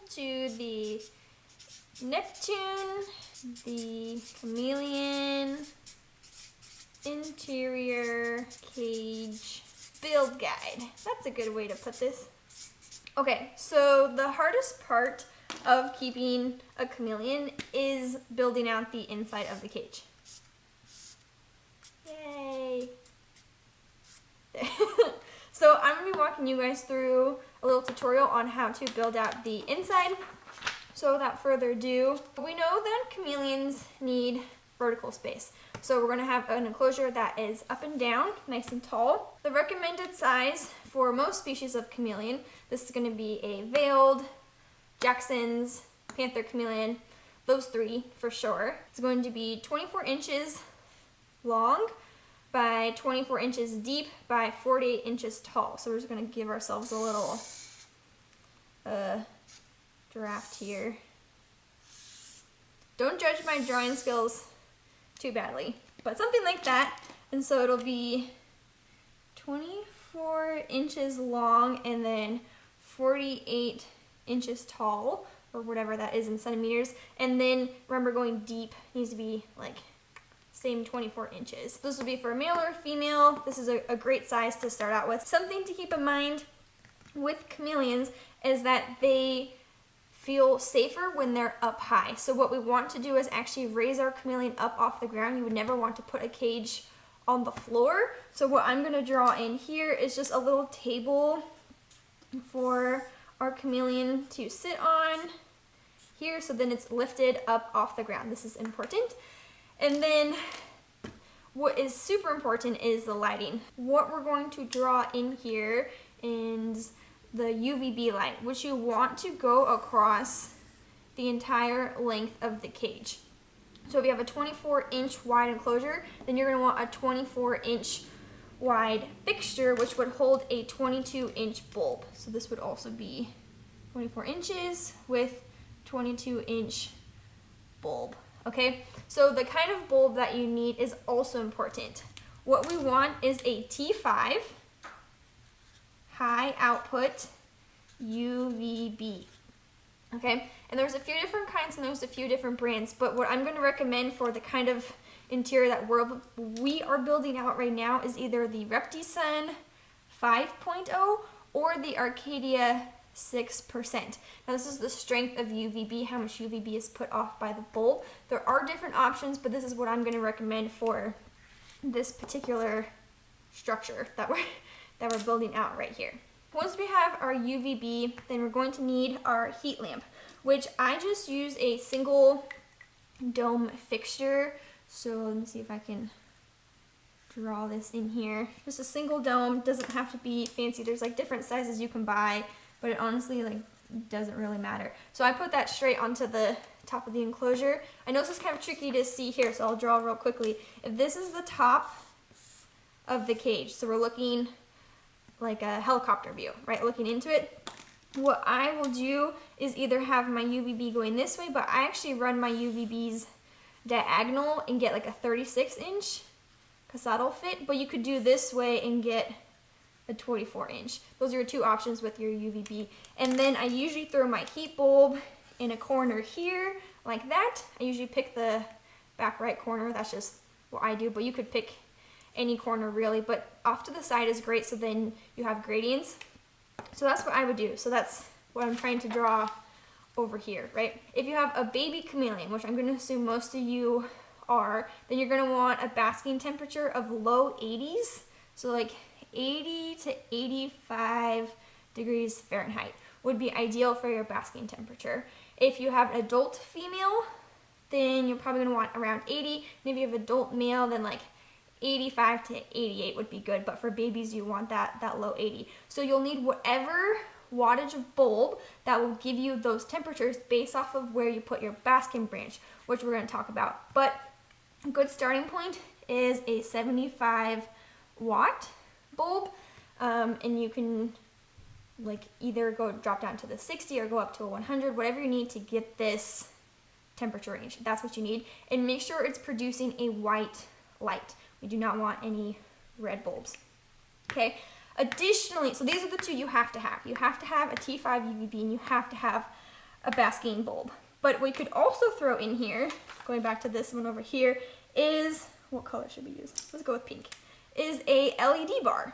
to the Neptune, the Chameleon interior cage build guide. That's a good way to put this. Okay, so the hardest part of keeping a chameleon is building out the inside of the cage. Yay! So I'm going to be walking you guys through a little tutorial on how to build out the inside. So without further ado, we know that chameleons need vertical space. So we're going to have an enclosure that is up and down, nice and tall. The recommended size for most species of chameleon, this is going to be a veiled, Jackson's, panther chameleon, those three for sure. It's going to be 24 inches long by 24 inches deep by 48 inches tall. So we're just going to give ourselves a little draft here. Don't judge my drawing skills too badly, but something like that. And so it'll be 24 inches long and then 48 inches tall, or whatever that is in centimeters. And then remember, going deep needs to be like same 24 inches. This will be for male or female. This is a great size to start out with. Something to keep in mind with chameleons is that they feel safer when they're up high. So what we want to do is actually raise our chameleon up off the ground. You would never want to put a cage on the floor. So what I'm going to draw in here is just a little table for our chameleon to sit on here, so then it's lifted up off the ground. This is important. And then what is super important is the lighting. What we're going to draw in here is the UVB light, which you want to go across the entire length of the cage. So if you have a 24-inch wide enclosure, then you're going to want a 24-inch wide fixture, which would hold a 22-inch bulb. So this would also be 24 inches with 22-inch bulb. Okay, so the kind of bulb that you need is also important. What we want is a T5 high output UVB. Okay, and there's a few different kinds and there's a few different brands, but what I'm going to recommend for the kind of interior that we are building out right now is either the ReptiSun 5.0 or the Arcadia 6%. Now this is the strength of UVB, how much UVB is put off by the bulb. There are different options, but this is what I'm going to recommend for this particular structure that we're building out right here. Once we have our UVB, then we're going to need our heat lamp, which I just use a single dome fixture. So let me see if I can draw this in here. Just a single dome, doesn't have to be fancy. There's like different sizes you can buy, but it honestly like doesn't really matter. So I put that straight onto the top of the enclosure. I know this is kind of tricky to see here, so I'll draw real quickly. If this is the top of the cage, so we're looking like a helicopter view, right? Looking into it. What I will do is either have my UVB going this way, but I actually run my UVBs diagonal and get like a 36-inch, because that'll fit. But you could do this way and get a 24-inch. Those are your two options with your UVB. And then I usually throw my heat bulb in a corner here, like that. I usually pick the back right corner. That's just what I do, but you could pick any corner really, but off to the side is great, so then you have gradients. So that's what I would do. So that's what I'm trying to draw over here, right? If you have a baby chameleon, which I'm going to assume most of you are, then you're going to want a basking temperature of low 80s, so like 80 to 85 degrees Fahrenheit would be ideal for your basking temperature. If you have an adult female, then you're probably going to want around 80, and if you have adult male, then like 85 to 88 would be good, but for babies you want that low 80. So you'll need whatever wattage of bulb that will give you those temperatures based off of where you put your basking branch, which we're going to talk about. But a good starting point is a 75 watt bulb, and you can like either drop down to the 60 or go up to a 100, whatever you need to get this temperature range. That's what you need, and make sure it's producing a white light. We do not want any red bulbs. Okay. Additionally, so these are the two you have to have. You have to have a T5 UVB and you have to have a basking bulb. But we could also throw in here, going back to this one over here, is, what color should we use? Let's go with pink, is a LED bar.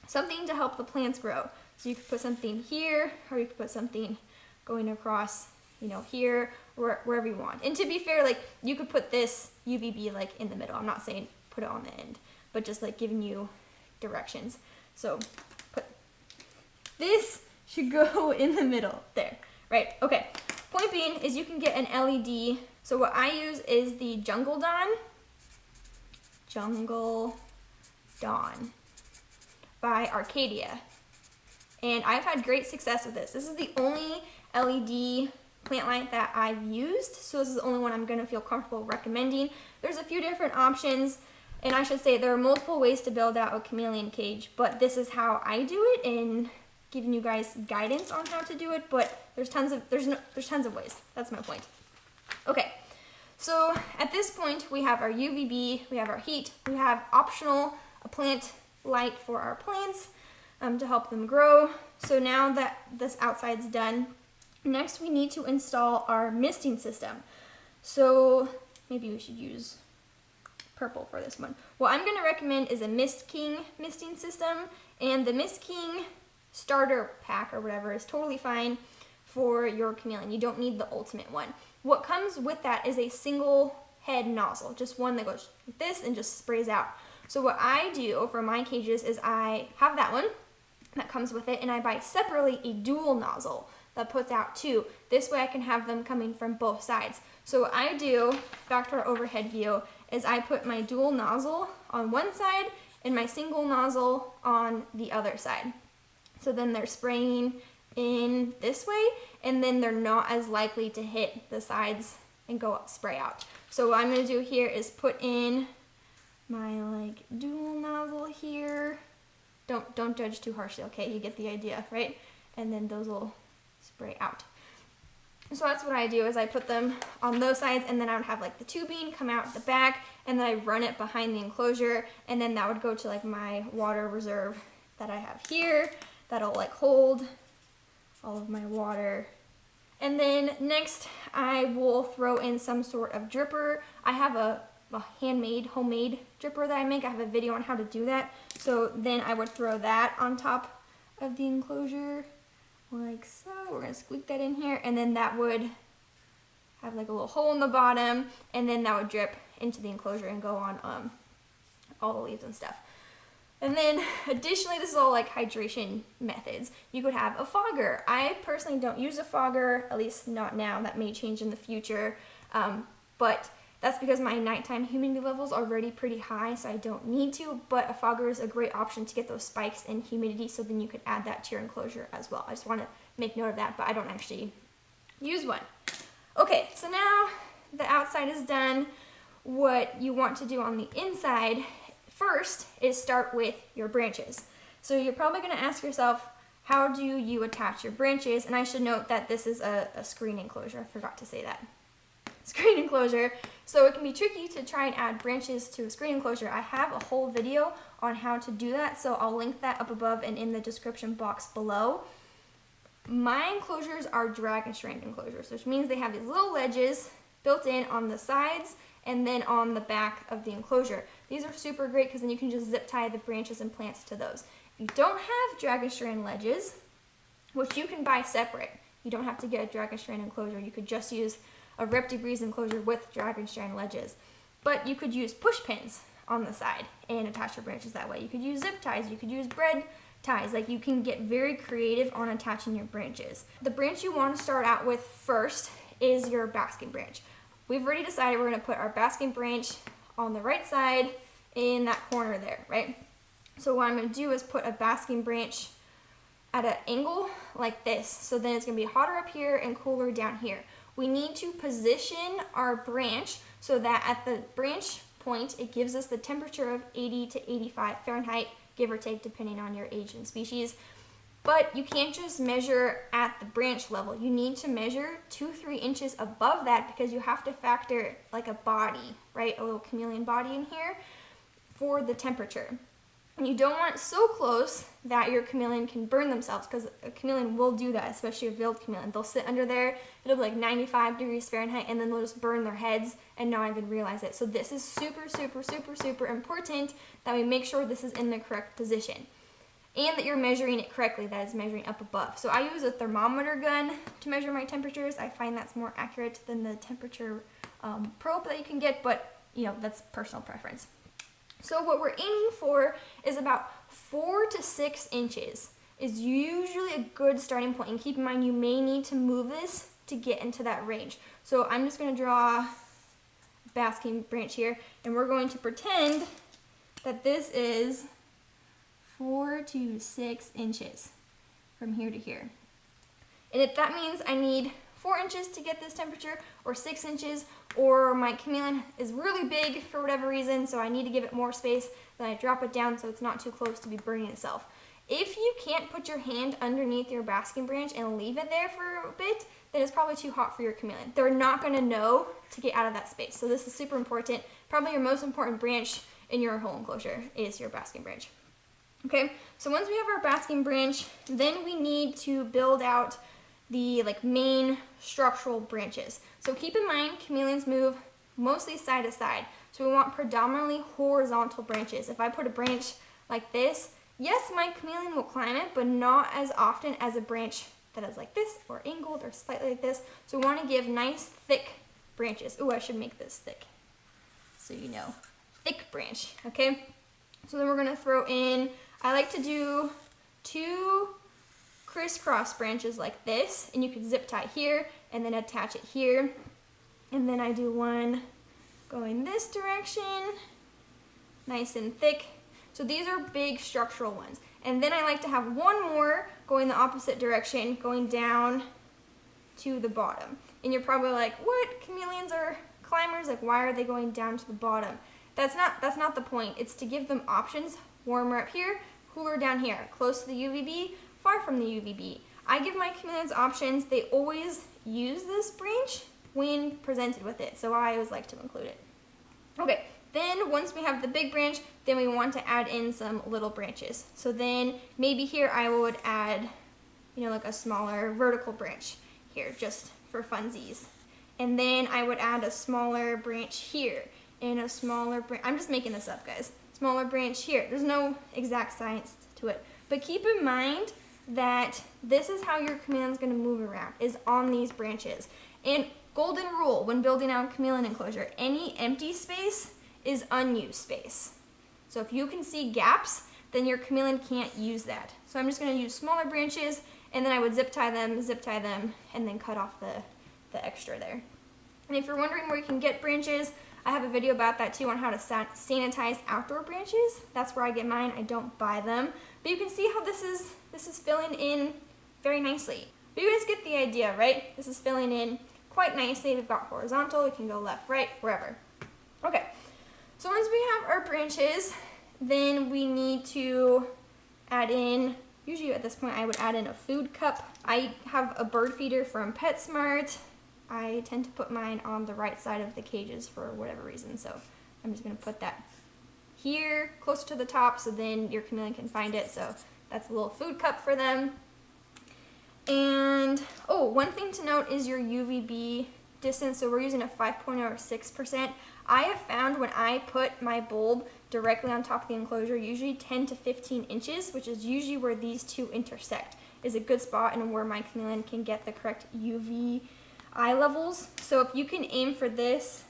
Something to help the plants grow. So you could put something here, or you could put something going across, you know, here, or wherever you want. And to be fair, like, you could put this UVB like in the middle. I'm not saying put it on the end, but just like giving you directions. So put this should go in the middle there, right? Okay. Point being is you can get an LED. So what I use is the Jungle Dawn by Arcadia. And I've had great success with this. This is the only LED plant light that I've used. So this is the only one I'm gonna feel comfortable recommending. There's a few different options, and I should say there are multiple ways to build out a chameleon cage, but this is how I do it, and giving you guys guidance on how to do it, but there's tons of ways. That's my point. Okay, so at this point we have our UVB, we have our heat, we have optional a plant light for our plants to help them grow. So now that this outside's done, next we need to install our misting system. So maybe we should use purple for this one. What I'm gonna recommend is a Mist King misting system, and the Mist King starter pack or whatever is totally fine for your chameleon. You don't need the ultimate one. What comes with that is a single head nozzle, just one that goes like this and just sprays out. So what I do for my cages is I have that one that comes with it, and I buy separately a dual nozzle that puts out two. This way I can have them coming from both sides. So what I do, back to our overhead view, is I put my dual nozzle on one side and my single nozzle on the other side. So then they're spraying in this way, and then they're not as likely to hit the sides and go up, spray out. So what I'm gonna do here is put in my like dual nozzle here. Don't judge too harshly, okay? You get the idea, right? And then those will spray out. So that's what I do, is I put them on those sides, and then I would have like the tubing come out the back, and then I run it behind the enclosure, and then that would go to like my water reserve that I have here. That'll like hold all of my water. And then next I will throw in some sort of dripper. I have a homemade dripper that I make. I have a video on how to do that. So then I would throw that on top of the enclosure like so. We're gonna squeak that in here, and then that would have like a little hole in the bottom, and then that would drip into the enclosure and go on all the leaves and stuff. And then additionally, this is all like hydration methods. You could have a fogger. I personally don't use a fogger, at least not now. That may change in the future. But that's because my nighttime humidity levels are already pretty high, so I don't need to. But a fogger is a great option to get those spikes in humidity, so then you could add that to your enclosure as well. I just want to make note of that, but I don't actually use one. Okay, so now the outside is done. What you want to do on the inside first is start with your branches. So you're probably going to ask yourself, how do you attach your branches? And I should note that this is a screen enclosure. I forgot to say that. Screen enclosure. So it can be tricky to try and add branches to a screen enclosure. I have a whole video on how to do that, so I'll link that up above and in the description box below. My enclosures are drag and strand enclosures, which means they have these little ledges built in on the sides and then on the back of the enclosure. These are super great because then you can just zip tie the branches and plants to those. If you don't have drag and strand ledges, which you can buy separate, you don't have to get a drag and strand enclosure. You could just use a Rip Debris enclosure with drag and strand ledges. But you could use push pins on the side and attach your branches that way. You could use zip ties, you could use bread ties. Like, you can get very creative on attaching your branches. The branch you want to start out with first is your basking branch. We've already decided we're going to put our basking branch on the right side in that corner there, right? So what I'm going to do is put a basking branch at an angle like this. So then it's going to be hotter up here and cooler down here. We need to position our branch so that at the branch point, it gives us the temperature of 80 to 85 Fahrenheit, give or take, depending on your age and species. But you can't just measure at the branch level. You need to measure 2-3 inches above that, because you have to factor like a body, right? A little chameleon body in here for the temperature. And you don't want it so close that your chameleon can burn themselves, because a chameleon will do that, especially a veiled chameleon. They'll sit under there, it'll be like 95 degrees Fahrenheit, and then they'll just burn their heads and not even realize it. So this is super, super, super, super important that we make sure this is in the correct position. And that you're measuring it correctly, that is measuring up above. So I use a thermometer gun to measure my temperatures. I find that's more accurate than the temperature probe that you can get, but you know, that's personal preference. So what we're aiming for is about 4 to 6 inches is usually a good starting point. And keep in mind, you may need to move this to get into that range. So I'm just going to draw a basking branch here, and we're going to pretend that this is 4 to 6 inches from here to here. And if that means I need 4 inches to get this temperature, or 6 inches, or my chameleon is really big for whatever reason, so I need to give it more space, then I drop it down so it's not too close to be burning itself. If you can't put your hand underneath your basking branch and leave it there for a bit, then it's probably too hot for your chameleon. They're not going to know to get out of that space. So this is super important. Probably your most important branch in your whole enclosure is your basking branch. Okay, so once we have our basking branch, then we need to build out the main structural branches. So keep in mind, chameleons move mostly side to side. So we want predominantly horizontal branches. If I put a branch like this, yes, my chameleon will climb it, but not as often as a branch that is like this, or angled, or slightly like this. So we want to give nice, thick branches. Ooh, I should make this thick, so you know. Thick branch, okay? So then we're gonna throw in, I like to do 2 crisscross branches like this, and you could zip tie here and then attach it here, and then I do one going this direction, nice and thick. So these are big structural ones, and then I like to have one more going the opposite direction, going down to the bottom. And you're probably like, what? Chameleons are climbers, like why are they going down to the bottom? That's not the point. It's to give them options. Warmer up here, cooler down here, close to the UVB, far from the UVB. I give my chameleons options. They always use this branch when presented with it, so I always like to include it. Okay, then once we have the big branch, then we want to add in some little branches. So then maybe here I would add, like a smaller vertical branch here, just for funsies. And then I would add a smaller branch here, and a smaller branch, I'm just making this up, guys. Smaller branch here. There's no exact science to it. But keep in mind that this is how your chameleon's going to move around, is on these branches. And golden rule when building out a chameleon enclosure, any empty space is unused space. So if you can see gaps, then your chameleon can't use that. So I'm just going to use smaller branches, and then I would zip tie them, and then cut off the extra there. And if you're wondering where you can get branches, I have a video about that too, on how to sanitize outdoor branches. That's where I get mine. I don't buy them. But you can see how this is filling in very nicely. But you guys get the idea, right? This is filling in quite nicely. We've got horizontal, we can go left, right, wherever. Okay, so once we have our branches, then we need to add in, usually at this point I would add in a food cup. I have a bird feeder from PetSmart. I tend to put mine on the right side of the cages for whatever reason, so I'm just going to put that here, closer to the top, so then your chameleon can find it. So that's a little food cup for them. And, oh, one thing to note is your UVB distance. So we're using a 5.0 or 6%. I have found when I put my bulb directly on top of the enclosure, usually 10 to 15 inches, which is usually where these two intersect, is a good spot and where my chameleon can get the correct UV eye levels. So if you can aim for this,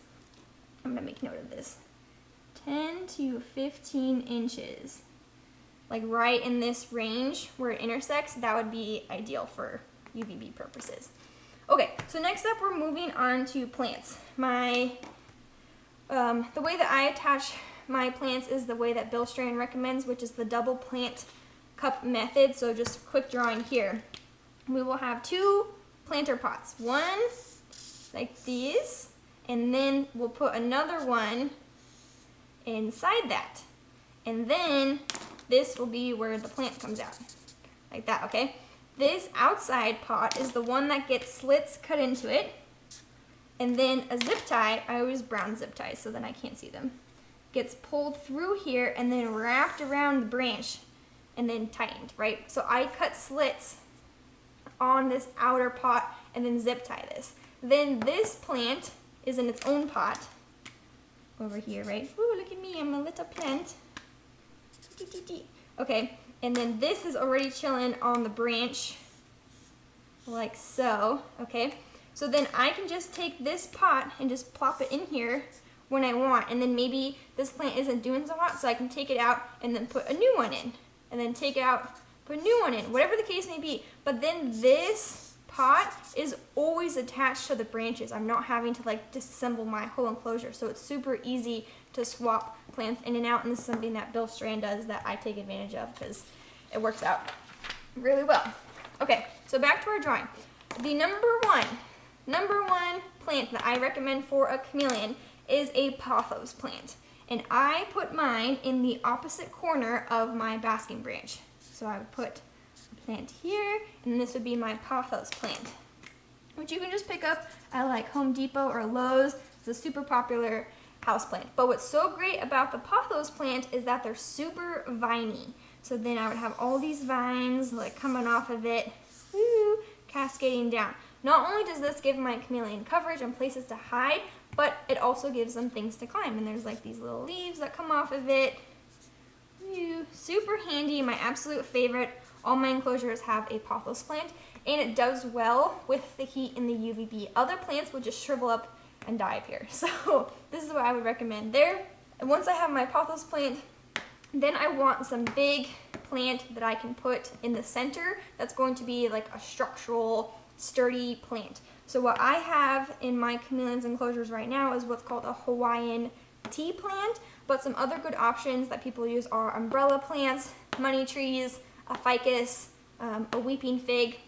I'm gonna make note of this, 10 to 15 inches, like right in this range where it intersects, that would be ideal for UVB purposes. Okay, so next up we're moving on to plants. The way that I attach my plants is the way that Bill Strain recommends, which is the double plant cup method. So just quick drawing here. We will have 2 planter pots, one like these, and then we'll put another one inside that, and then this will be where the plant comes out, like that, okay? This outside pot is the one that gets slits cut into it, and then a zip tie. I always brown zip ties so then I can't see them. gets pulled through here and then wrapped around the branch and then tightened, right? So I cut slits on this outer pot and then zip tie this. Then this plant is in its own pot over here, right? Ooh, look at me, I'm a little plant. Okay, and then this is already chilling on the branch like so, okay? So then I can just take this pot and just plop it in here when I want, and then maybe this plant isn't doing so hot, so I can take it out and then put a new one in, and then take it out, put a new one in, whatever the case may be. But then this pot is always attached to the branches. I'm not having to like disassemble my whole enclosure, so it's super easy to swap plants in and out, and this is something that Bill Strand does that I take advantage of because it works out really well. Okay, so back to our drawing. The number one plant that I recommend for a chameleon is a pothos plant. And I put mine in the opposite corner of my basking branch. So I would put a plant here, and this would be my pothos plant, which you can just pick up at like Home Depot or Lowe's. It's a super popular houseplant. But what's so great about the pothos plant is that they're super viney. So then I would have all these vines like coming off of it, woo, cascading down. Not only does this give my chameleon coverage and places to hide, but it also gives them things to climb. And there's like these little leaves that come off of it. Woo, super handy, my absolute favorite. All my enclosures have a pothos plant, and it does well with the heat in the UVB. Other plants would just shrivel up and die up here. So this is what I would recommend there. And once I have my pothos plant, then I want some big plant that I can put in the center that's going to be like a structural, sturdy plant. So what I have in my chameleon's enclosures right now is what's called a Hawaiian tea plant, but some other good options that people use are umbrella plants, money trees, a ficus, a weeping fig.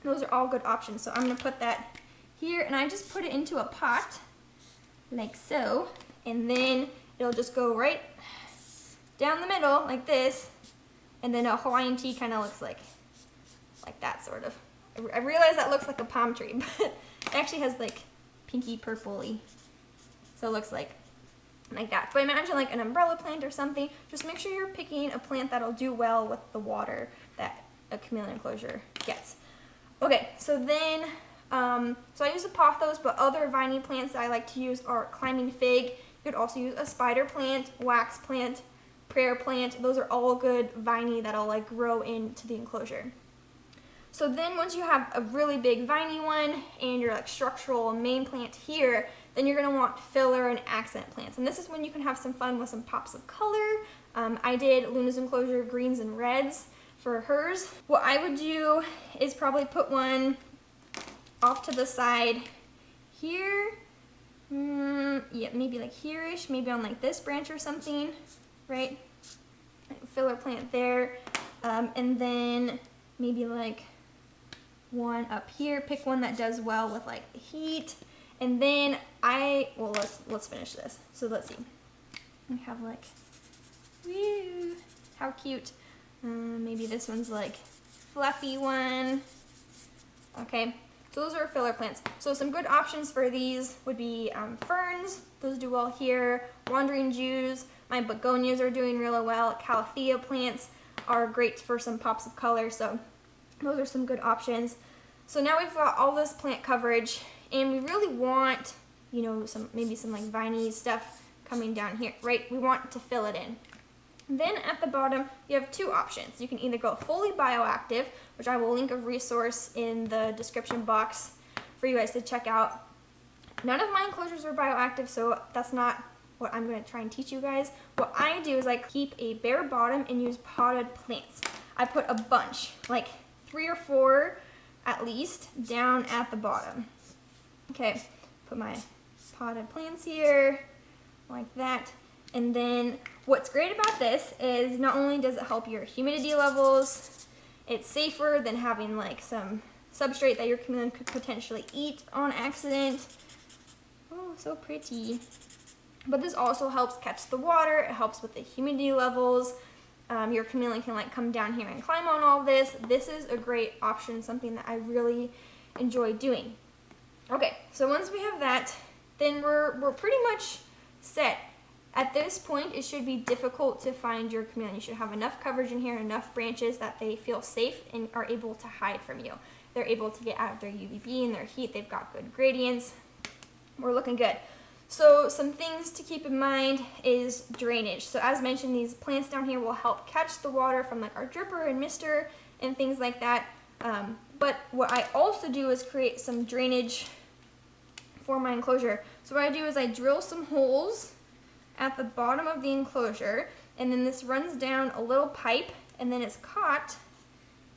Those are all good options. So I'm gonna put that here, and I just put it into a pot like so, and then it'll just go right down the middle like this, and then a Hawaiian tea kind of looks like that sort of. I realize that looks like a palm tree, but it actually has like pinky purpley, so it looks like that. But imagine like an umbrella plant or something. Just make sure you're picking a plant that'll do well with the water that a chameleon enclosure gets. Okay, so then, so I use a pothos, but other viney plants that I like to use are climbing fig. You could also use a spider plant, wax plant, prayer plant. Those are all good viney that'll like grow into the enclosure. So then once you have a really big viney one and your like structural main plant here, then you're gonna want filler and accent plants. And this is when you can have some fun with some pops of color. I did Luna's enclosure greens and reds for hers. What I would do is probably put one off to the side here. Yeah, maybe like here-ish, maybe on like this branch or something, right? Filler plant there. And then maybe like one up here. Pick one that does well with like the heat. And then let's finish this. So let's see. We have like, woo, how cute. Maybe this one's like fluffy one. Okay, so those are filler plants. So some good options for these would be ferns. Those do well here. Wandering Jews. My begonias are doing really well. Calathea plants are great for some pops of color. So those are some good options. So now we've got all this plant coverage, and we really want, you know, maybe some like viney stuff coming down here, right? We want to fill it in. Then at the bottom, you have two options. You can either go fully bioactive, which I will link a resource in the description box for you guys to check out. None of my enclosures are bioactive, so that's not what I'm going to try and teach you guys. What I do is I keep a bare bottom and use potted plants. I put a bunch, like 3 or 4 at least, down at the bottom. Okay, put my potted plants here, like that. And then what's great about this is not only does it help your humidity levels, it's safer than having like some substrate that your chameleon could potentially eat on accident. Oh, so pretty. But this also helps catch the water. It helps with the humidity levels. Your chameleon can like come down here and climb on all this. This is a great option, something that I really enjoy doing. Okay, so once we have that, then we're pretty much set. At this point, it should be difficult to find your chameleon. You should have enough coverage in here, enough branches that they feel safe and are able to hide from you. They're able to get out of their UVB and their heat. They've got good gradients. We're looking good. So some things to keep in mind is drainage. So as mentioned, these plants down here will help catch the water from like our dripper and mister and things like that. But what I also do is create some drainage for my enclosure. So what I do is I drill some holes at the bottom of the enclosure, and then this runs down a little pipe, and then it's caught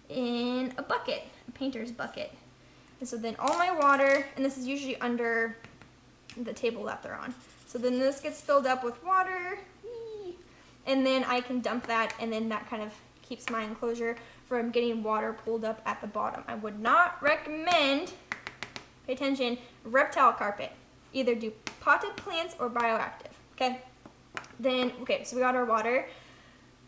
in a bucket, a painter's bucket. And so then all my water, and this is usually under the table that they're on. So then this gets filled up with water, and then I can dump that, and then that kind of keeps my enclosure from getting water pulled up at the bottom. I would not recommend, pay attention, reptile carpet. Either do potted plants or bioactive, okay? Then, okay, so we got our water.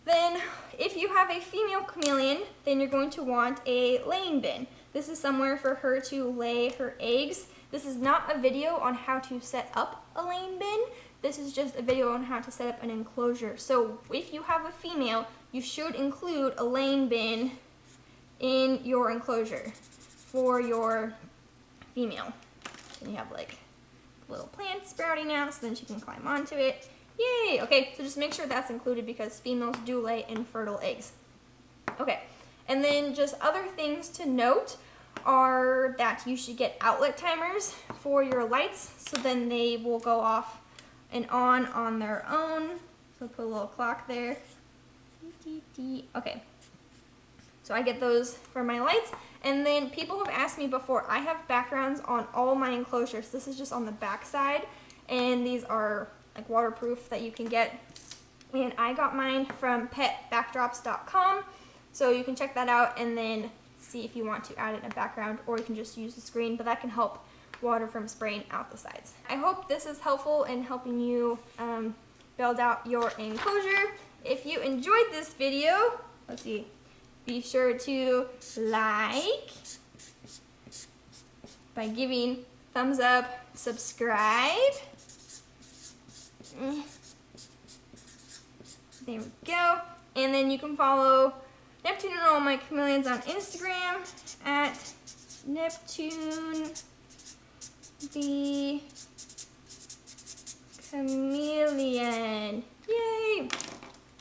Then, if you have a female chameleon, then you're going to want a laying bin. This is somewhere for her to lay her eggs. This is not a video on how to set up a laying bin. This is just a video on how to set up an enclosure. So if you have a female, you should include a laying bin in your enclosure for your female. And you have like little plants sprouting out so then she can climb onto it. Yay! Okay, so just make sure that's included because females do lay infertile eggs. Okay, and then just other things to note are that you should get outlet timers for your lights so then they will go off and on their own. So put a little clock there. Okay, so I get those for my lights. And then people have asked me before, I have backgrounds on all my enclosures. This is just on the back side, and these are like waterproof that you can get. And I got mine from petbackdrops.com, so you can check that out and then see if you want to add in a background, or you can just use the screen, but that can help water from spraying out the sides. I hope this is helpful in helping you build out your enclosure. If you enjoyed this video, let's see, be sure to like by giving thumbs up, subscribe. There we go. And then you can follow Neptune and all my chameleons on Instagram at Neptune the Chameleon. Yay!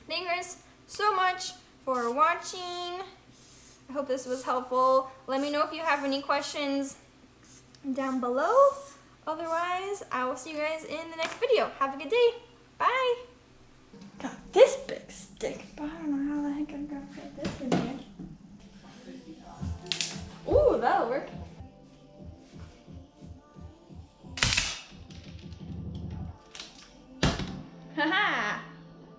Thank you guys so much for watching. I hope this was helpful. Let me know if you have any questions down below. Otherwise, I will see you guys in the next video. Have a good day. Bye. Got this big stick, but I don't know how the heck I'm gonna fit this in there. Ooh, that'll work. Haha.